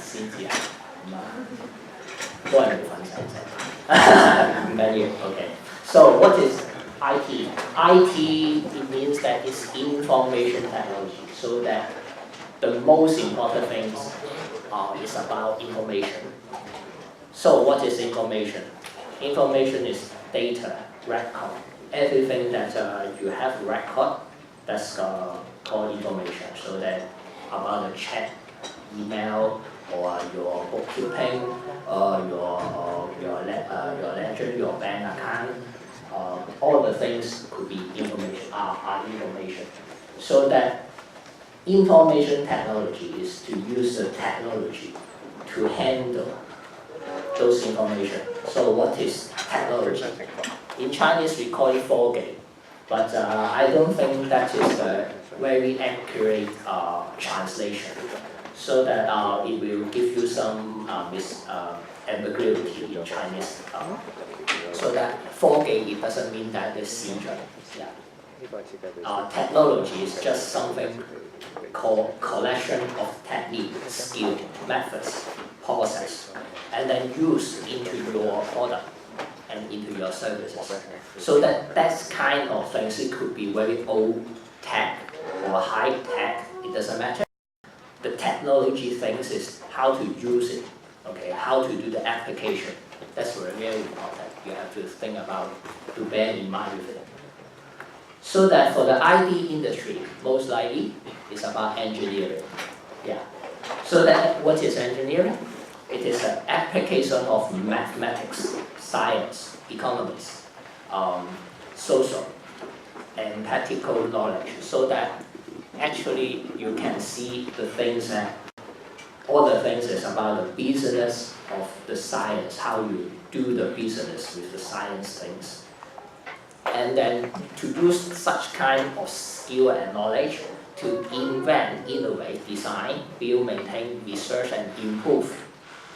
先至係咁啊，都係冇份細啫，唔緊要。Okay. So what is IT? IT, it means that it's information technology. So that the most important things is about information. So what is information? Information is data, record. Everything that you have record, that's called information. So that about the chat, email, or your bookkeeping, your ledger, your bank account, all the things could be information, are information. So that information technology is to use the technology to handle those information. So what is technology? In Chinese we call it 科技, but I don't think that is a very accurate translation. So that it will give you some ambiguity in Chinese. So that 科技 it doesn't mean that it's secret. Yeah. Technology is just something called collection of technique, skill, methods, process, and then used into your product and into your services. So that's kind of things. It could be very old tech or high tech. It doesn't matter. The technology things is how to use it. Okay, how to do the application. That's very important. You have to think about, to bear in mind with it. So that for the IT industry, most likely it's about engineering. Yeah. So that what is engineering? It is an application of mathematics, science, economics, social, and practical knowledge. So that actually you can see the things that all the things is about the business of the science, how you do the business with the science things. And then to use such kind of skill and knowledge to invent, innovate, design, build, maintain, research, and improve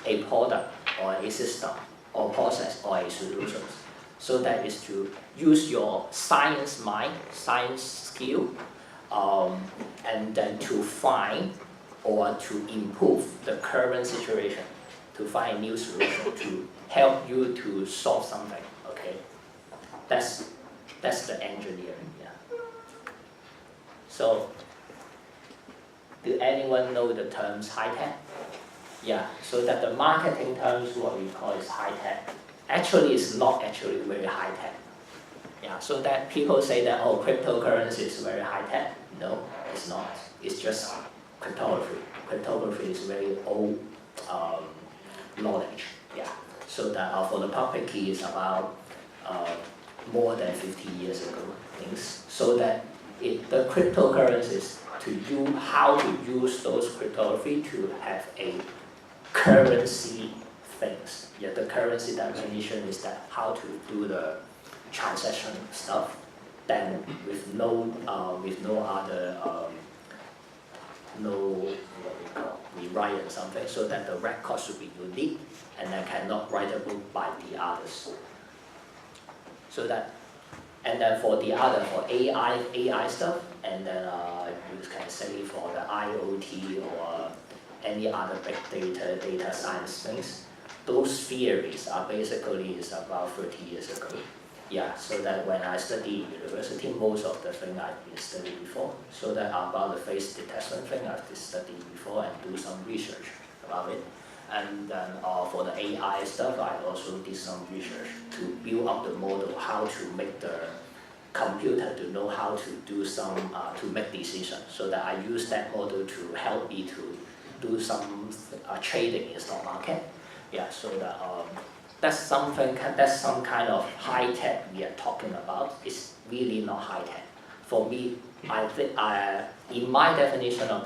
a product or a system or process or a solution. So that is to use your science mind, science skill, and then to find or to improve the current situation, to find a new solution to help you to solve something. Okay, that's the engineering. Yeah. So, do anyone know the terms high tech? Yeah. So that the marketing terms, what we call is high tech. Actually, it's not actually very high tech. Yeah. So that people say that cryptocurrency is very high tech. No, it's not. It's just cryptography. Cryptography is very old knowledge. Yeah. So that for the public key is about more than 50 years ago things. So that the cryptocurrencies how to use those cryptography to have a currency things. Yeah, the currency definition is that how to do the transaction stuff. Then with no other rewrite or something, so that the record should be unique and then cannot writable by the others. So that, and then for the other, for AI stuff, and then you can say for the IoT or any other big data science things, those theories are basically is about 30 years ago. Yeah, so that when I study in university, most of the thing I've been studying before. So that about the face detection thing I've been studying before and do some research about it. And then for the AI stuff, I also did some research to build up the model, how to make the computer to know how to do some, to make decisions. So that I use that model to help me to do some trading in stock market. Yeah, so that that's some kind of high tech we are talking about. It's really not high tech. For me, I think in my definition of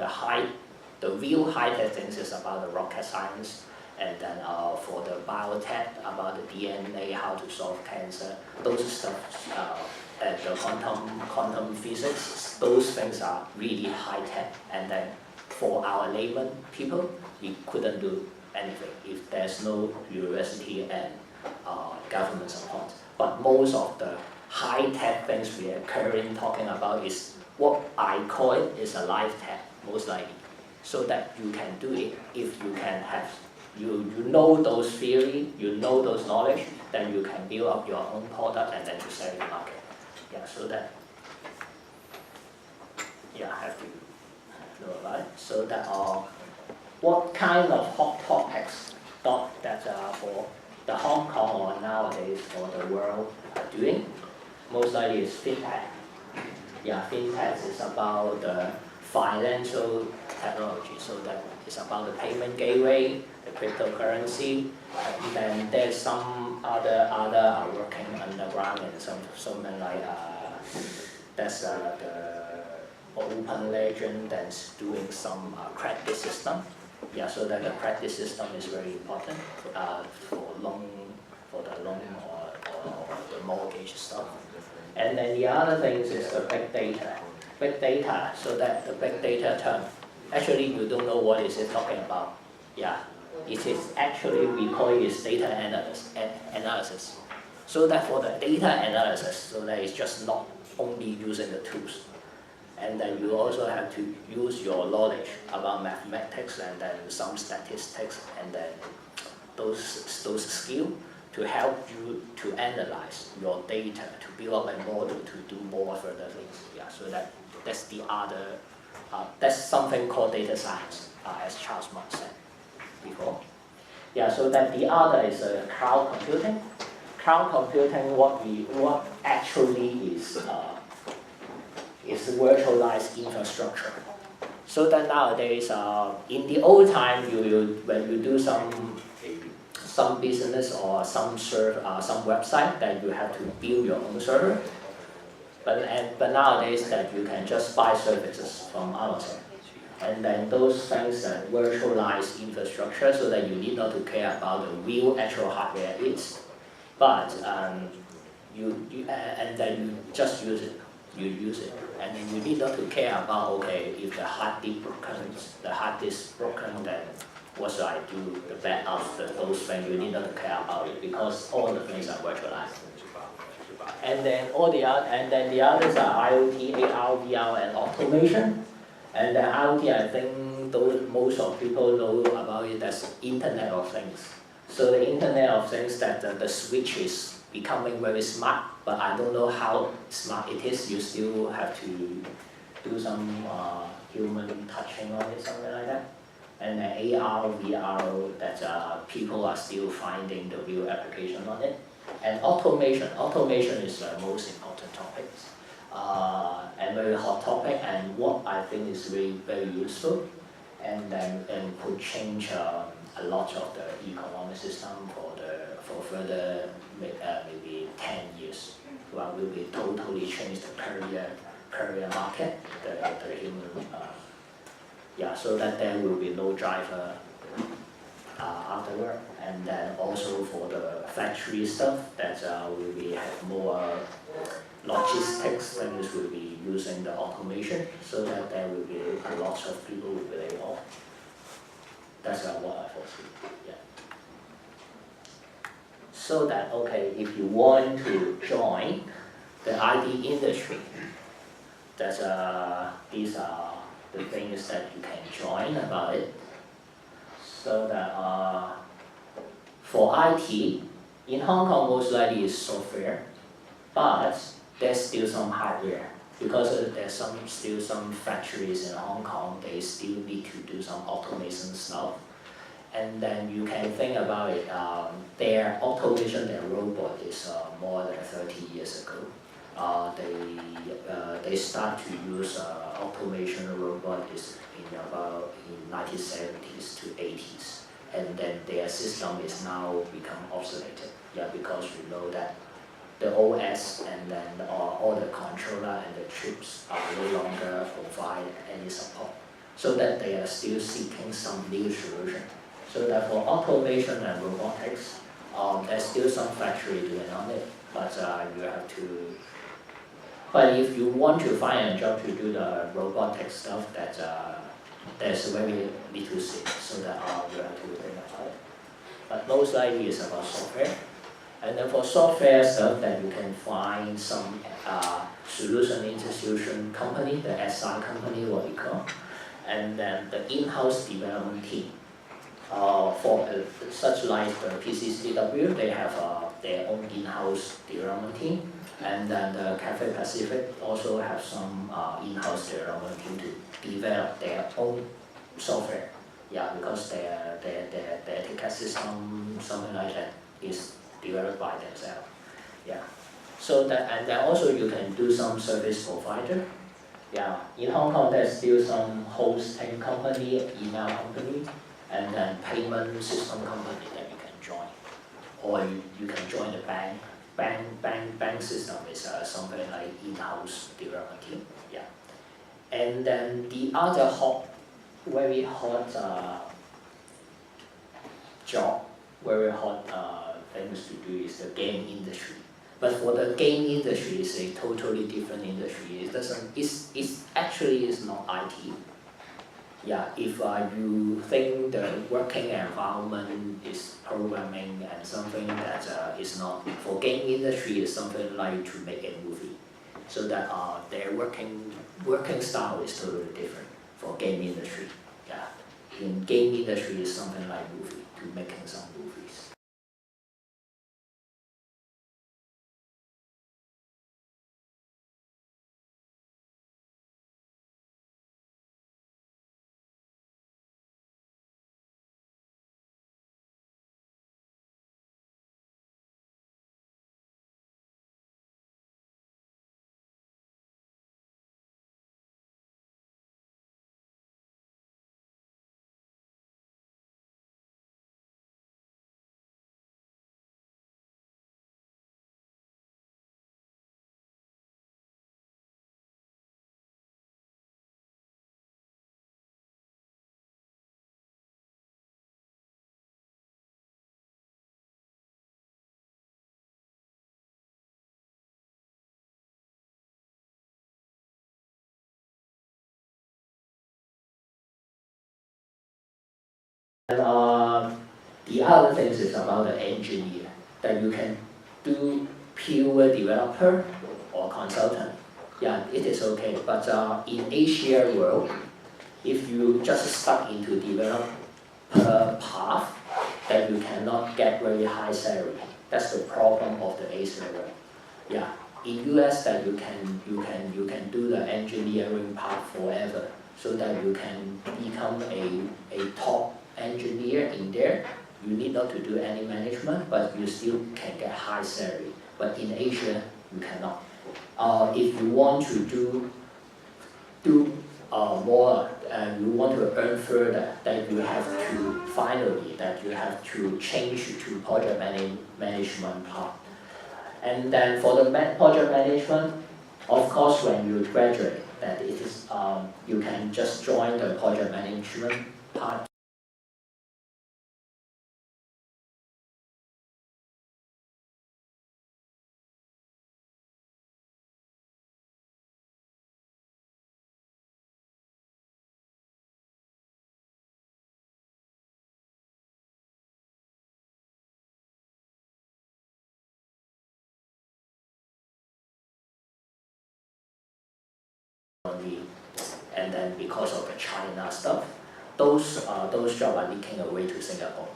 the real high tech things is about the rocket science, and then for the biotech about the DNA, how to solve cancer, those stuff, and the quantum physics, those things are really high tech. And then for our layman people, we couldn't do anything if there's no university and government support. But most of the high-tech things we are currently talking about is what I call it is a life tech, most likely. so that you can do it. If you can have, you know those theory, you know those knowledge, then you can build up your own product and then to sell in the market. Yeah, so that, yeah, have to know about it. So that what kind of hot topics that for the Hong Kong or nowadays for the world are doing? Most likely is fintech. Yeah, fintech is about the financial technology, so that is about the payment gateway, the cryptocurrency, and then there's some other are working underground and something like that's the open legend that's doing some credit system. Yeah, so that the credit system is very important for the loan or the mortgage stuff. And then the other things is the big data. Big data, so that the big data term, actually you don't know what is it talking about. Yeah, it is actually, we call it is data analysis. So that for the data analysis, so that is just not only using the tools. And then you also have to use your knowledge about mathematics and then some statistics and then those skills to help you to analyze your data, to build up a model to do more further things. Yeah, so that's the other, that's something called data science, as Charles Marx said before. Yeah, so that the other is cloud computing. Cloud computing, what actually is virtualized infrastructure. So that nowadays, in the old time, when you do some business or some website, that you have to build your own server. But nowadays that you can just buy services from Amazon, and then those things that virtualize infrastructure, so that you need not to care about the real actual hardware is, but and then you just use it. You use it, and then you need not to care about, okay, if the hard disk broken, then what should I do? The backup, those things, you need not to care about it because all the things are virtualized. And then the others are IoT, AR, VR, and automation. And then IoT, I think most of people know about it as Internet of Things. So the Internet of Things, that the switch is becoming very smart, but I don't know how smart it is. You still have to do some human touching on it, something like that. And then AR, VR, that people are still finding the real application on it. And automation is the most important topic, and very hot topic, and what I think is very, very useful, and could change a lot of the economic system for further maybe 10 years. Well, will be totally change the career market, the human, yeah, so that there will be no driver afterward, and then also for the factory stuff, that will be have more logistics things will be using the automation, so that there will be a lot of people will be laid off. That's what I foresee. Yeah. So that, okay, if you want to join the IT industry, that these are the things that you can join about it. So that for IT, in Hong Kong most likely is software, but there's still some hardware, because there's still some factories in Hong Kong, they still need to do some automation stuff. And then you can think about it, their automation, their robot is more than 30 years ago. They start to use automation robot is in 1970s to 80s, and then their system is now become obsolete. Yeah, because you know that the OS and then all the controller and the chips are no longer provide any support, so that they are still seeking some new solution. So that for automation and robotics, there's still some factory doing on it, but you have to. But if you want to find a job to do the robotic stuff, that there's very little seat, so that you have to think about it. But most likely it's about software. And then for software stuff, that you can find some solution institution company, the SI company, what we call. and then the in-house development team. For such like PCCW, they have their own in-house development team, and then the Cathay Pacific also have some in-house development team to develop their own software. Yeah, because their ticket system, something like that, is developed by themselves. Yeah. So that, and then also you can do some service provider. Yeah, in Hong Kong there's still some hosting company, email company, and then payment system company that you can join. Or you can join the bank. Bank system is something like in-house development team. Yeah. And then the other very hot job, very hot things to do is the game industry. But for the game industry, it's a totally different industry. It doesn't. It's actually is not IT. Yeah, if you think the working environment is programming and something that is not for game industry is something like to make a movie, so that their working style is totally different for game industry. Yeah, in game industry is something like movie to making some movies. And the other things is about the engineer, that you can do pure developer or consultant. Yeah, it is okay. But in Asia world, if you just stuck into developer path, then you cannot get very high salary. That's the problem of the Asia world. Yeah, in US that you can do the engineering part forever, so that you can become a top engineer in there. You need not to do any management, but you still can get high salary. But in Asia, you cannot. If you want to do more, and you want to earn further, that you have to finally change to project management part. And then for the project management, of course, when you graduate, that it is you can just join the project management part. And then because of the China stuff, those jobs are leaking away to Singapore.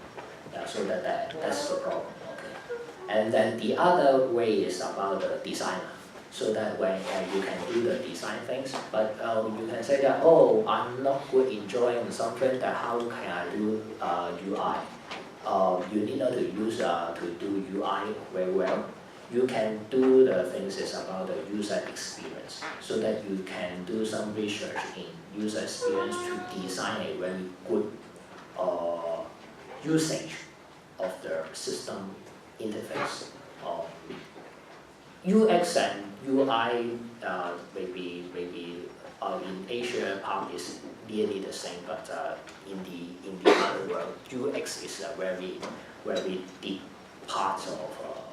Yeah, so that's the problem. Okay. And then the other way is about the designer. So that when you can do the design things, but you can say that, oh, I'm not good enjoying something, that how can I do UI? You need not to use to do UI very well. You can do the things is about the user experience, so that you can do some research in user experience to design a very good usage of the system interface. UX and UI maybe in Asia part is nearly the same, but in the other world, UX is a very deep part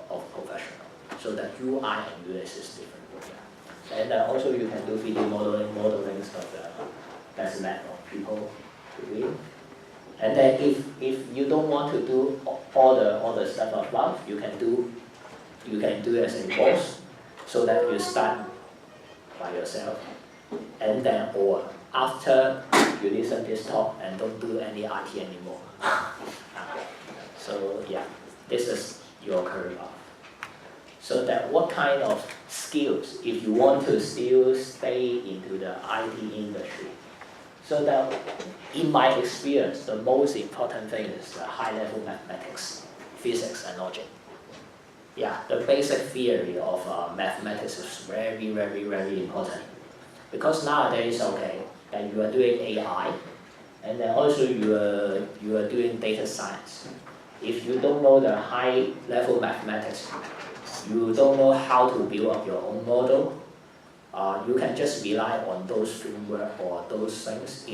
of professional. So that UI and UX is different. Yeah. And also you can do 3D modeling stuff. That's a matter of people to do. And then if you don't want to do all the stuff above, you can do as a boss, so that you start by yourself, and then or after you listen this talk and don't do any IT anymore. So yeah, this is your career path. So that what kind of skills, if you want to still stay into the IT industry, so that in my experience, the most important thing is the high-level mathematics, physics, and logic. Yeah, the basic theory of mathematics is very, very, very important. Because nowadays, okay, and you are doing AI, and then also you are doing data science. If you don't know the high-level mathematics, you don't know how to build up your own model, you can just rely on those framework or those things.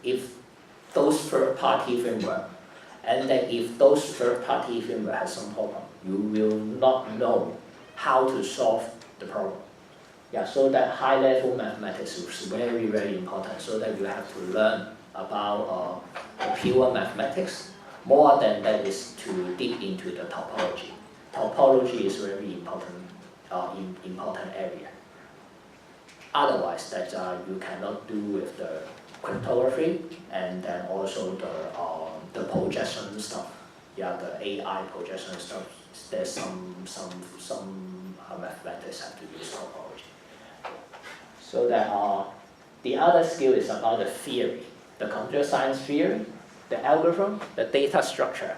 If those third-party framework, and then if those third-party framework has some problem, you will not know how to solve the problem. Yeah, so that high-level mathematics is very, very important. So that you have to learn about the pure mathematics. More than that is to dig into the topology. Topology is very important, important area. Otherwise, that you cannot do with the cryptography and then also the projection stuff. Yeah, the AI projection stuff. There's some mathematics have to use topology. So that the other skill is about the theory, the computer science theory, the algorithm, the data structure.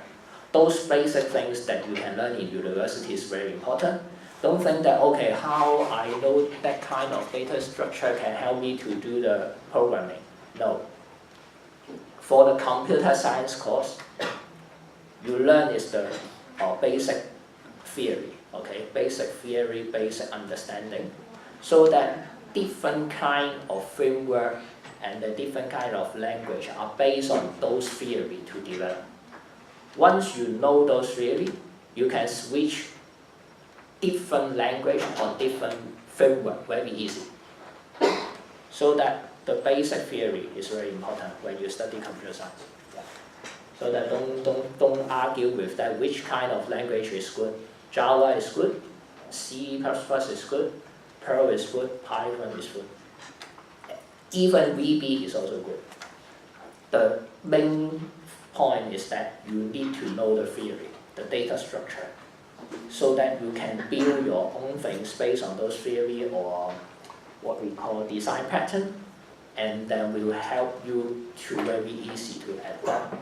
Those basic things that you can learn in university is very important. Don't think that, okay, how I know that kind of data structure can help me to do the programming. No. For the computer science course, you learn is the basic theory, okay? Basic theory, basic understanding. So that different kind of framework and the different kind of language are based on those theory to develop. Once you know those theory, you can switch different language or different framework very easy. So that the basic theory is very important when you study computer science. Yeah. So that don't argue with that which kind of language is good. Java is good, C++ is good, Perl is good, Python is good. Even VB is also good. The main point is that you need to know the theory, the data structure, so that you can build your own things based on those theory or what we call design pattern, and then will help you to very easy to adapt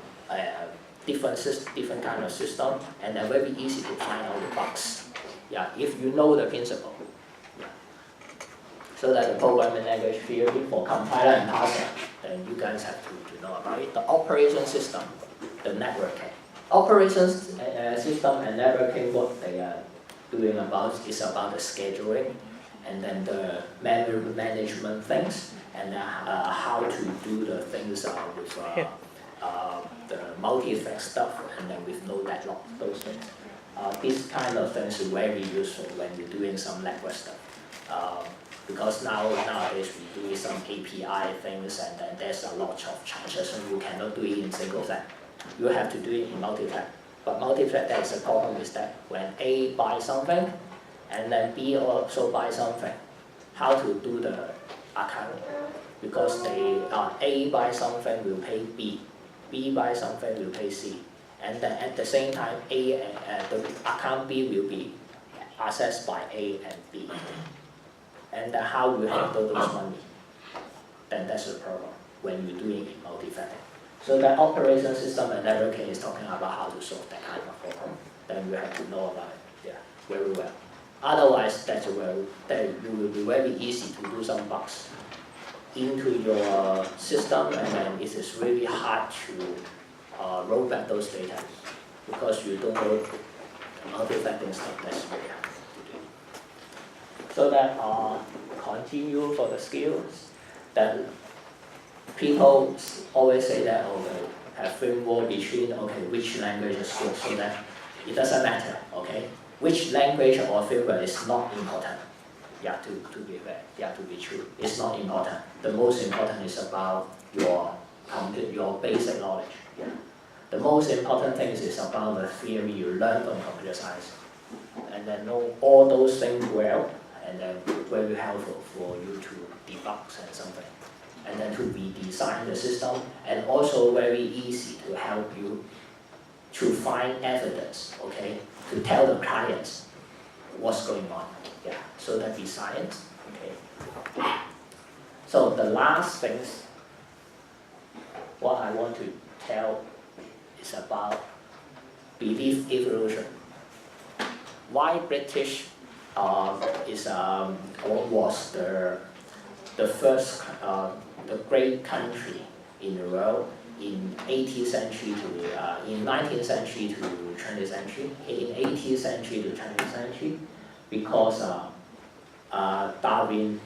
different kind of system, and then very easy to find out the bugs. Yeah, if you know the principle. Yeah. So that the programming language theory for compiler and parser, then you guys have to know about it. The operation system, the networking. Operations system and networking, what they are doing about is about the scheduling, and then the memory management things, and how to do the things with the multi-thread stuff, and then with no deadlock, those things. This kind of things is very useful when you're doing some network stuff. Because nowadays we do some API things, and then there's a lot of charges, and you cannot do it in single thread. You have to do it in multi-thread. But multi-thread, there's a problem is that when A buys something, and then B also buys something, how to do the accounting? Because A buys something will pay B, B buys something will pay C, and then at the same time, A and the account B will be accessed by A and B. And then how you handle those money? Then that's the problem when you're doing it multi-threading. So that operation system and networking is talking about how to solve that kind of problem. Then you have to know about it, yeah, very well. Otherwise, that you will be very easy to do some bugs into your system, and then it is really hard to roll back those data because you don't know the multi-threading stuff. That's really hard to do. So that continue for the skills that. People always say that, okay, have framework between, okay, which language is good, so that it doesn't matter, okay? Which language or framework is not important. Yeah, to be fair, yeah, to be true. It's not important. The most important is about your basic knowledge. Yeah. The most important thing is about the theory you learn from computer science. And then know all those things well, and then very helpful for you to debug and something. and then to redesign the system, and also very easy to help you to find evidence, okay, to tell the clients what's going on. Yeah, so that be science. Okay. So the last things, what I want to tell is about belief evolution. Why British was the first the great country in the world in 18th century to in 19th century to 20th century, in 18th century to 20th century, because Darwin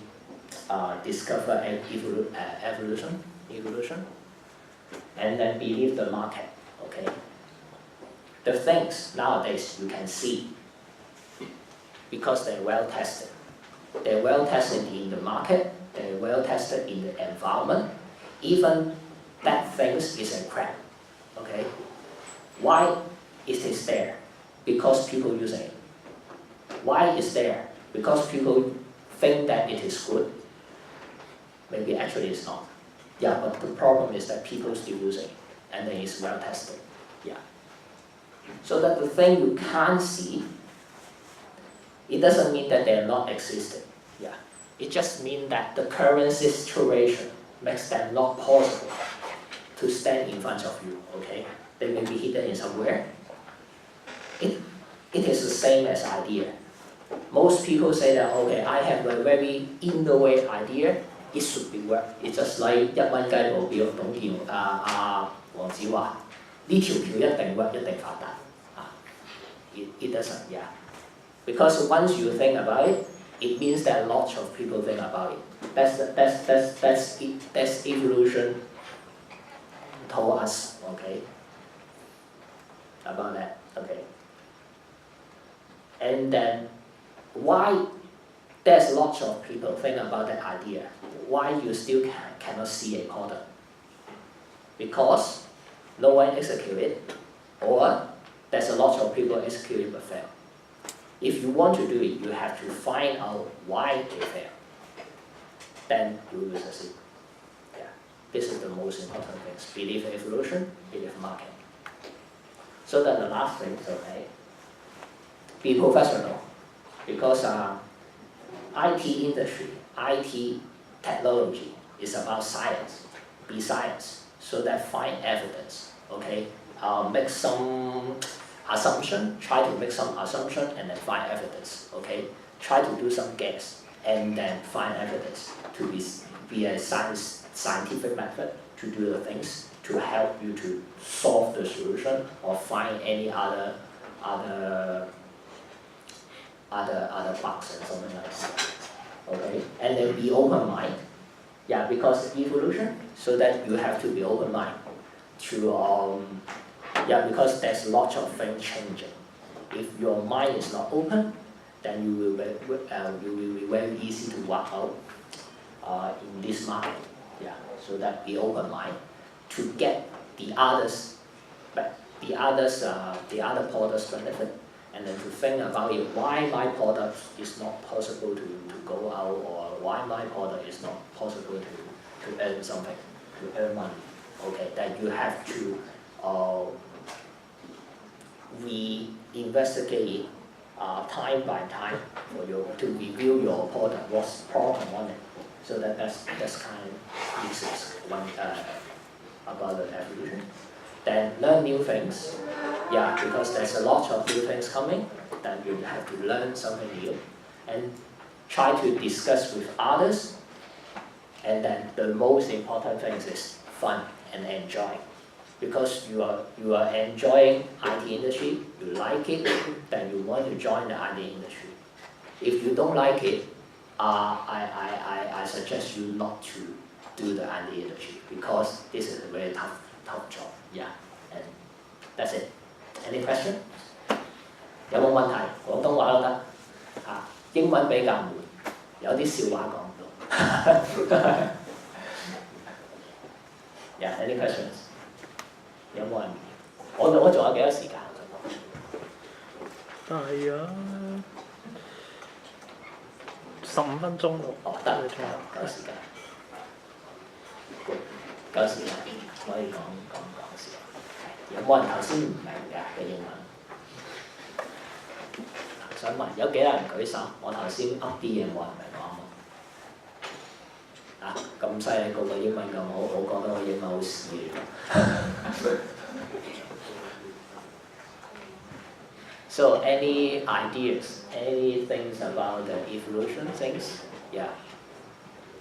discovered evolution, and then believed the market. Okay, the things nowadays you can see because they're well tested. They're well tested in the market. They're well tested in the environment. Even that things is a crap. Okay, why is it there? Because people using it. Why is there? Because people think that it is good. Maybe actually it's not. Yeah, but the problem is that people still using it, and then it's well tested. Yeah. So that the thing you can't see, it doesn't mean that they're not existing. Yeah. It just means that the current situation makes them not possible to stand in front of you. Okay. They may be hidden in somewhere. It is the same as idea. Most people say that, okay, I have a very innovative idea, it should be work. It's just like 1蚊雞冇表董建黃子華呢條橋一定work，一定發達。It doesn't, yeah. Because once you think about it, it means that lots of people think about it. That's evolution told us, okay, about that, okay. And then why there's lots of people think about that idea? Why you still cannot see a product? Because no one execute it, or there's a lot of people execute it but fail. If you want to do it, you have to find out why they fail. Then you will succeed. Yeah. This is the most important things. Believe evolution, believe market. So then the last thing is, okay, be professional. Because IT industry, IT technology is about science. Be science. So that find evidence. Okay. Make some assumption, try to make some assumption and then find evidence. Okay. Try to do some guess and then find evidence to be a scientific method to do the things to help you to solve the solution or find any other bugs and something like that. Okay, and then be open mind. Yeah, because evolution, so that you have to be open mind to yeah, because there's lots of things changing. If your mind is not open, then you will be very easy to work out in this market. Yeah, so that be open mind to get the others, the other products benefit, and then to think about it, why my product is not possible to go out, or why my product is not possible to earn something, to earn money. Okay, that you have to re-investigate time by time for you to review your product, what's problem on it. So that's kind of uses one about the evolution. Then learn new things. Yeah, because there's a lot of new things coming, then you have to learn something new. And try to discuss with others. And then the most important thing is fun and enjoy. Because you are enjoying IT industry, you like it, then you want to join the IT industry. If you don't like it, I suggest you not to do the IT industry, because this is a very tough job. Yeah, and that's it. Any question? 有冇問題？廣東話都得，英文比較悶，有啲笑話講唔到。Yeah, any questions? 有冇人？我仲有幾多時間？大約15分鐘。哦，得，夠時間。夠時間可以講笑。有冇人頭先唔明嘅英文？想問有幾多人舉手？我頭先噏啲嘢冇人明我啱冇？咁犀利個英文咁好，我覺得我英文好屎嚟。So any ideas, any things about the evolution things? Yeah.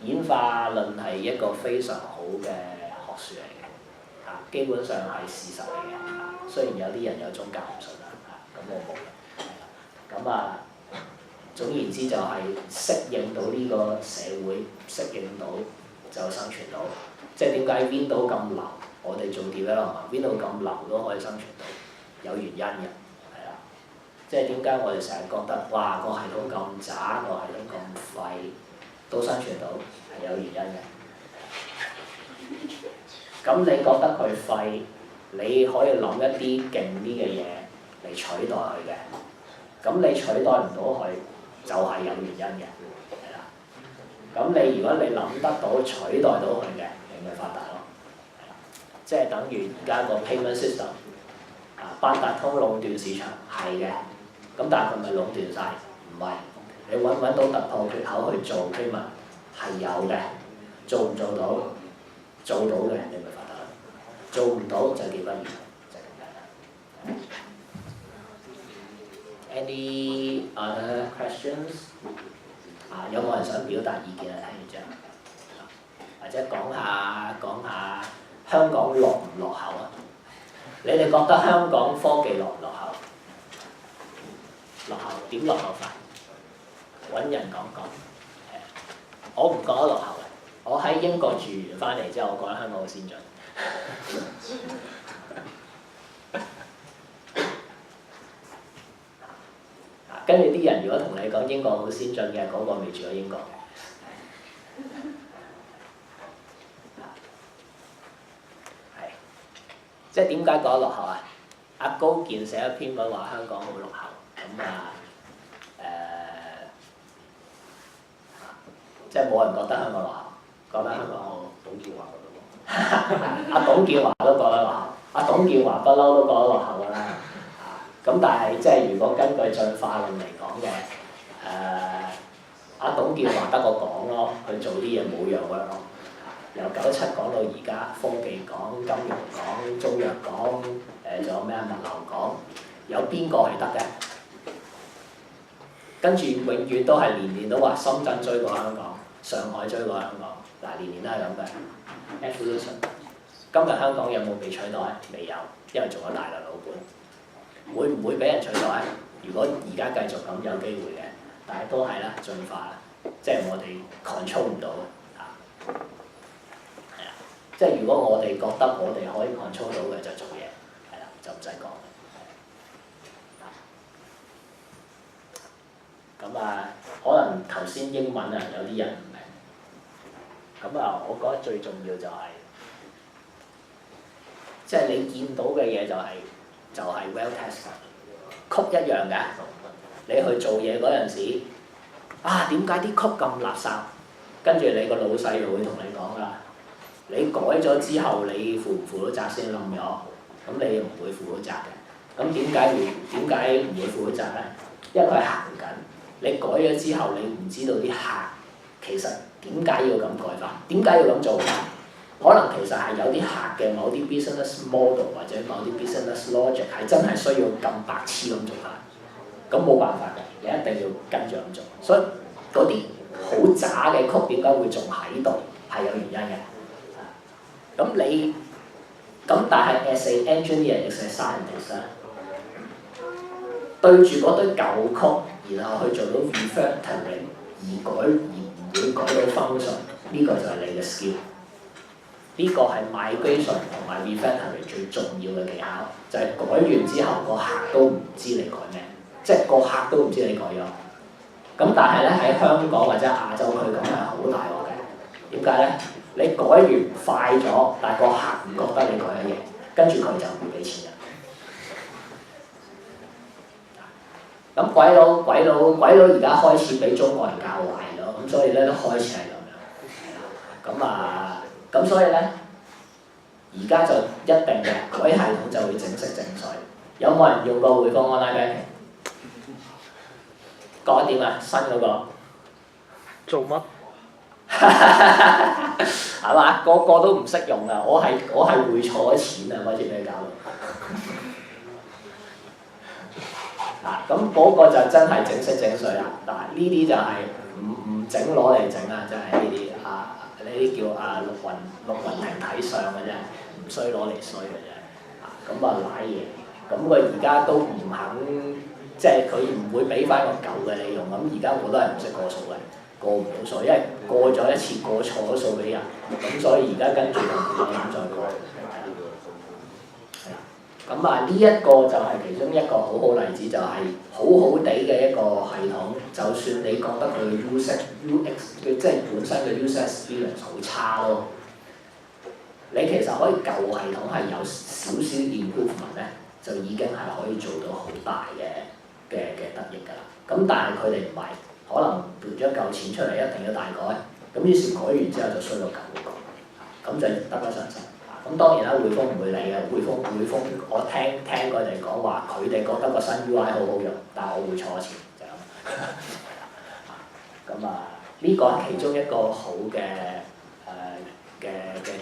演化論係一個非常好嘅學説嚟嘅，基本上係事實嚟嘅。雖然有啲人有宗教唔信咁我冇嘅。總言之就係適應到呢個社會，適應到就生存到。即係點解 Windows 咁流？我哋做 development，Windows 咁流都可以生存到，有原因嘅。即係點解我哋成日覺得哇個系統咁渣，個系統咁廢，都生存到係有原因嘅。咁你覺得佢廢，你可以諗一啲勁啲嘅嘢嚟取代佢嘅。咁你取代唔到佢，就係有原因嘅，係啦。咁如果你諗得到取代到佢嘅，你咪發達咯。即係等於而家個 payment system， 八達通壟斷市場係嘅。咁但係佢咪壟斷晒？唔係，你揾到突破缺口去做 payment 係有嘅，做唔做到？做到嘅你咪發達，做唔到就結不完，就係咁簡單。Any other questions？ 有冇人想表達意見啊？睇完之後，或者講下香港落唔落後啊？你哋覺得香港科技落唔落後？落後點落後法？揾人講講。我唔覺得落後嘅，我喺英國住完翻嚟之後，我覺得香港好先進。跟住啲人如果同你講英國好先進嘅，嗰個未住過英國嘅。係，即係點解覺得落後啊？阿高健寫一篇文話香港好落後。即係冇人覺得香港落後，覺得香港好。董建華覺得阿董建華都覺得落後，阿董建華不嬲都覺得落後㗎啦。咁但係即係如果根據進化論嚟講嘅，阿董建華得個講咯，佢做啲嘢冇樣㗎咯。由97講到而家，科技講、金融講、中藥講，仲有咩物流講，有邊個係得嘅？跟住永遠都係年年都話深圳追過香港，上海追過香港，年年都係咁嘅 evolution。今日香港有冇被取代？未有，因為做咗大量老本。會唔會俾人取代？如果而家繼續咁有機會嘅，但係都係啦，進化啦，即係我哋 control 唔到嘅。係啦，即係如果我哋覺得我哋可以 control 到嘅就做嘢，係啦，就唔使講。咁可能頭先英文有啲人唔明。我覺得最重要就係、即係你見到嘅嘢就係 well tested， 曲一樣嘅。你去做嘢嗰陣時，點解啲曲咁垃圾？跟住你個老細就會同你講啦，你改咗之後，你負唔負到責先冧咗？咁你唔會負到責嘅。咁點解唔會負到責咧？因為佢係行緊。你改咗之後，你唔知道啲客其實點解要咁改法，點解要咁做法？可能其實係有啲客嘅某啲 business model 或者某啲 business logic 係真係需要咁白痴咁做法，咁冇辦法嘅，你一定要跟住咁做。所以嗰啲好渣嘅曲點解會仲喺度，係有原因嘅。但係 as a engineer，as a scientist 對住嗰堆舊曲，然後去做到 refactoring 而唔會改到 function， 呢個就係你嘅 skill。呢個係 migration 同埋 refactoring 最重要嘅技巧，就係改完之後個客都唔知你改咩，即係個客都唔知你改咗。咁但係咧喺香港或者亞洲區講係好大鑊嘅。點解咧？你改完快咗，但係個客唔覺得你改咗嘢，跟住佢就唔會俾錢人。咁鬼佬而家開始俾中國人教壞咗，咁所以咧都開始係咁樣。咁所以咧，而家就一定嘅，嗰啲系統就會正式整水。有冇人用過匯豐 online banking？ 覺得點啊？新嗰個做乜？係嘛？個個都唔識用啊！我係匯錯咗錢啊！嗰次俾你搞到。咁嗰個就真係整色整水啦。嗱，呢啲就係唔整攞嚟整啊！真係呢啲呢啲叫陸雲亭睇相嘅啫，唔衰攞嚟衰嘅啫。咁賴嘢，咁佢而家都唔肯，即係佢唔會俾翻個舊嘅你用。咁而家我都係唔識過數嘅。過唔到數，因為過咗一次過錯咗數俾人，咁所以而家跟住就唔敢再過。係啦，咁呢一個就係其中一個好好例子，就係好好地嘅一個系統，就算你覺得佢嘅 UX 即係本身嘅 user experience 好差咯，你其實可以舊系統係有少少 improvement 咧，就已經係可以做到好大嘅得益㗎啦。咁但係佢哋唔係。可能撥咗嚿錢出嚟，一定要大改，咁於是改完之後就衰到舊嗰個，咁就得不償失。咁當然啦，匯豐唔會理嘅，匯豐我聽佢哋講話，佢哋覺得個新 UI 好好用，但係我會錯錢就咁。咁呢個係其中一個好嘅嘅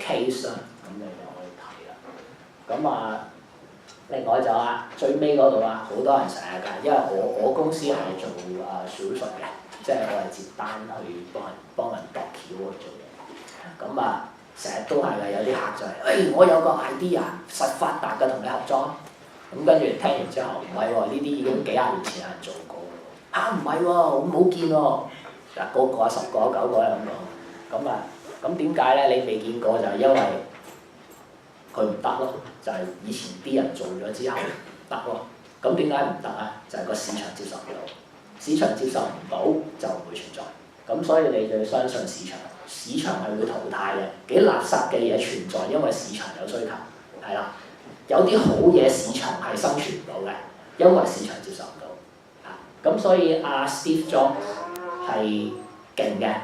case 啦，咁你就可以睇啦。咁另外就最尾嗰度好多人成日㗎，因為我公司係做小術嘅，即係我係接單去幫人度橋去做嘢。咁成日都係㗎，有啲客就係，我有個 idea 實發達嘅同你合作。咁跟住聽完之後，唔係喎，呢啲已經幾廿年前有人做過喎。唔係喎，我冇見喎。嗱，個個10個9個係咁講。咁點解咧？你未見過就係因為佢唔得咯，就係以前啲人做咗之後得咯。咁點解唔得啊？就係個市場接受唔到，市場接受唔到就唔會存在。咁所以你就要相信市場，市場係會淘汰嘅。幾垃圾嘅嘢存在，因為市場有需求，係啦。有啲好嘢市場係生存唔到嘅，因為市場接受唔到。咁所以Steve Jobs 係勁嘅，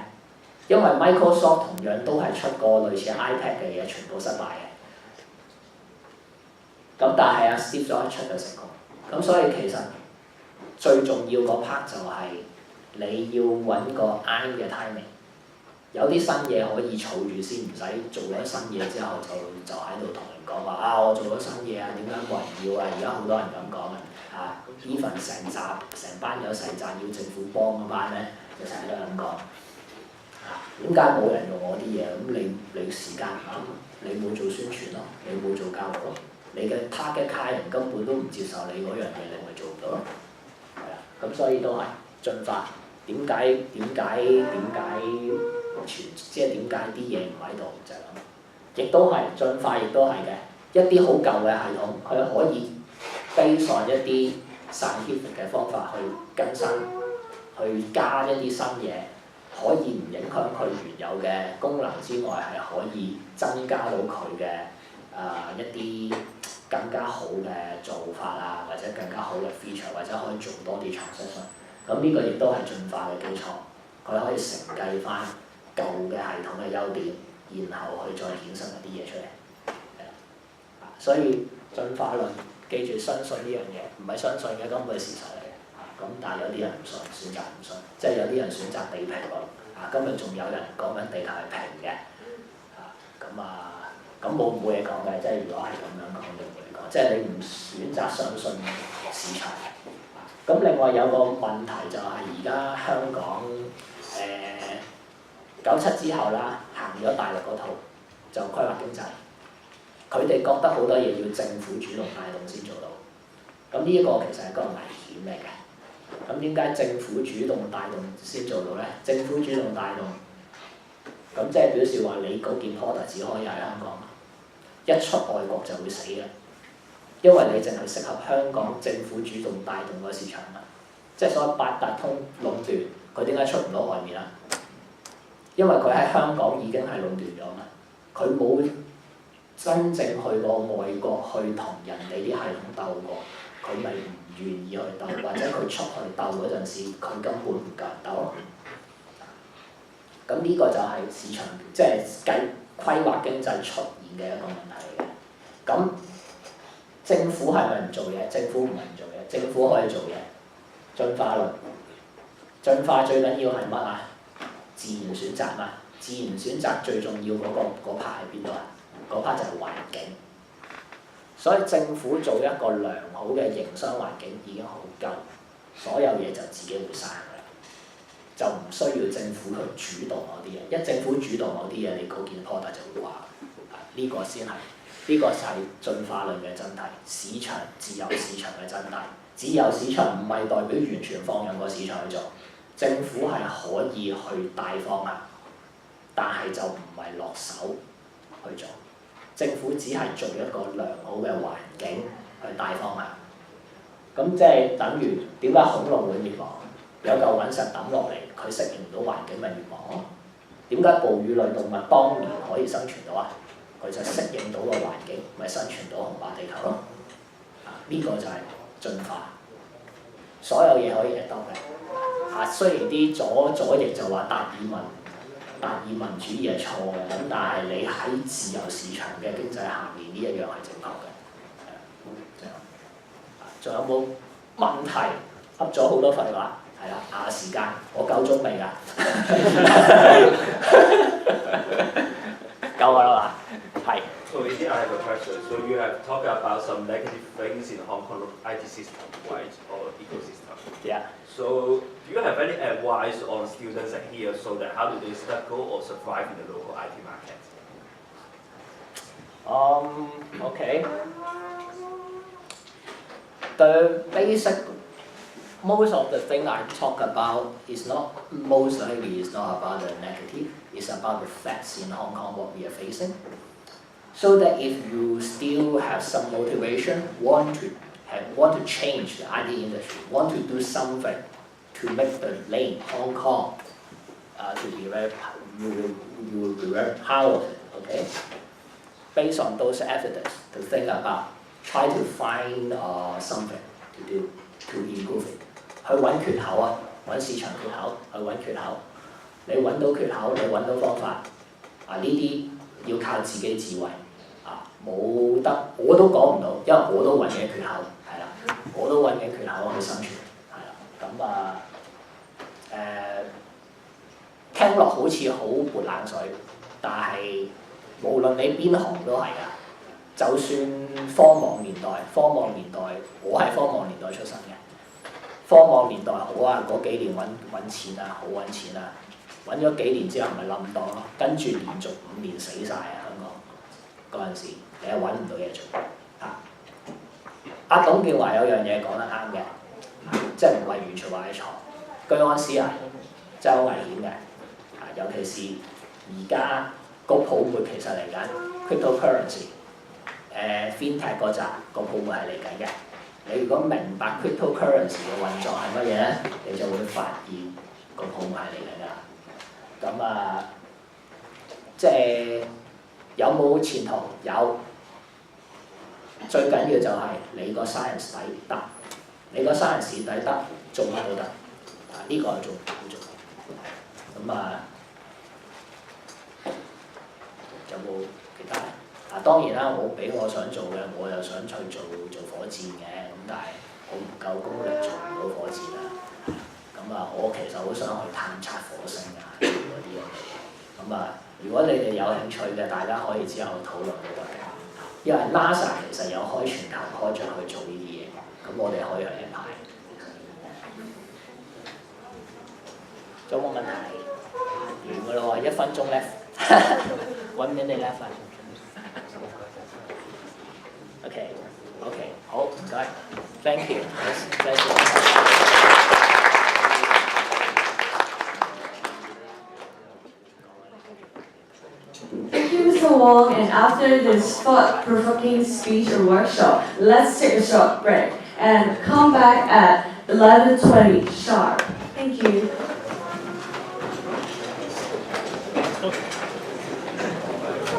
因為 Microsoft 同樣都係出過類似 iPad 嘅嘢，全部失敗嘅。咁但係Steve Jobs 出咗成功。咁所以其實最重要嗰 part 就係你要揾個啱嘅 timing。有啲新嘢可以儲住先，唔使做咗新嘢之後就喺度同人講話我做咗新嘢點解冇人要而家好多人咁講even 成班友成扎要政府幫嗰班咧，就成日都咁講。點解冇人用我啲嘢？咁你時間唔啱，你冇做宣傳咯，你冇做教育咯，你嘅 target client 根本都唔接受你嗰樣嘢，你咪做唔到咯。係啊，咁所以都係進化。點解即係點解啲嘢唔喺度就係咁。亦都係進化，亦都係嘅。一啲好舊嘅系統，佢可以 base on 一啲 scientific 嘅方法去更新，去加一啲新嘢，可以唔影響佢原有嘅功能之外，係可以增加到佢嘅一啲更加好嘅做法或者更加好嘅 feature， 或者可以做多啲 transaction。咁呢個亦都係進化嘅基礎，佢可以承繼翻舊嘅系統嘅優點，然後去再衍生一啲嘢出嚟。所以進化論記住相信呢樣嘢，唔係相信嘅根本係事實嚟嘅。咁但係有啲人唔信，選擇唔信，即係有啲人選擇地平論。今日仲有人講緊地球係平嘅。咁冇嘢講嘅，即係如果係咁樣講就冇嘢講，即係你唔選擇相信市場。咁另外有個問題就係而家香港97之後行咗大陸嗰套就規劃經濟，佢哋覺得好多嘢要政府主動帶動先做到。咁呢一個其實係個危險嚟嘅。咁點解政府主動帶動先做到咧？政府主動帶動，咁即係表示話你嗰件 product 只可以喺香港，一出外國就會死嘅。因為你淨係適合香港政府主動帶動個市場嘛，即係所謂八達通壟斷，佢點解出唔到外面啊？因為佢喺香港已經係壟斷咗嘛，佢冇真正去過外國去同人哋啲系統鬥過，佢咪唔願意去鬥，或者佢出去鬥嗰陣時，佢根本唔夠人鬥咯。咁呢個就係市場，即係規劃經濟出現嘅一個問題嚟嘅。咁政府係咪唔做嘢？政府唔係唔做嘢，政府可以做嘢。進化論，進化最緊要係乜啊？自然選擇嘛。自然選擇最重要嗰 part 喺邊度啊？嗰 part 就係環境。所以政府做一個良好嘅營商環境已經好夠，所有嘢就自己會生㗎啦，就唔需要政府去主導嗰啲嘢。一政府主導嗰啲嘢，你嗰件 product 就會話，呢個先係，呢個就係進化論嘅真諦，市場自由市場嘅真諦。自由市場唔係代表完全放任個市場去做，政府係可以去帶方向，但係就唔係落手去做。政府只係做一個良好嘅環境去帶方向。咁即係等於點解恐龍會滅亡？有嚿隕石抌落嚟，佢適應唔到環境咪滅亡咯？點解哺乳類動物當年可以生存到啊？佢就適應到個環境，咪生存到紅白地球咯。呢個就係進化。所有嘢可以 adopt 嘅。雖然啲左翼就話達爾文主義係錯嘅，咁但係你喺自由市場嘅經濟下面呢一樣係正確嘅。仲有冇問題？噏咗好多廢話，係啦，時間我夠鐘未㗎？夠㗎啦嘛？係。So indeed, I have a question. So you have talked about some negative things in Hong Kong IT system, right, or ecosystem. Yeah. So do you have any advice on students here so that how do they struggle or survive in the local IT market? Okay. The basic, most of the thing I talk about is not, most likely is not about the negative, it's about the facts in Hong Kong, what we are facing. So that if you still have some motivation, want to change the IT industry, want to do something to make the name Hong Kong to be very, you will be very powerful, okay? Based on those evidence to think about, try to find something to do to improve it. 去揾缺口啊，揾市場缺口，去揾缺口。你揾到缺口，你揾到方法呢啲要靠自己智慧冇得我都講唔到，因為我都揾緊缺口，係啦，我都揾緊缺口去生存，係啦，咁聽落好似好潑冷水，但係無論你邊行都係㗎。就算科網年代，我係科網年代出生嘅。科網年代好啊，嗰幾年揾錢啊，好揾錢啊，揾咗幾年之後咪冧檔咯，跟住連續5年死晒啊！香港嗰陣時，你係揾唔到嘢做阿董建華有樣嘢講得啱嘅，即係唔係完全話係錯。居安思危真係好危險嘅，尤其是而家個泡沫其實嚟緊 cryptocurrency。FinTech 嗰扎個泡沫係嚟緊嘅。你如果明白 cryptocurrency 嘅運作係乜嘢咧，你就會發現個泡沫係嚟緊㗎。咁即係有冇前途？有。最緊要就係你個 science 底得，你個 science 底得，做乜都得。呢個係做好重要。有冇其他？當然啦，我想做嘅，我又想去做火箭嘅，咁但係我唔夠功力做唔到火箭啦。我其實好想去探測火星做嗰啲咁嘅嘢。如果你哋有興趣嘅，大家可以之後討論都得嘅。因為 NASA 其實有開全球 project 去做呢啲嘢，咁我哋可以去排。仲有冇問題？完㗎咯喎，1分鐘left ，1 minute left。OK， 好，唔該 ，thank you， thank you。Thank you, Mr. Wong. And after this thought-provoking speech or workshop, let's take a short break and come back at 11:20 sharp. Thank you.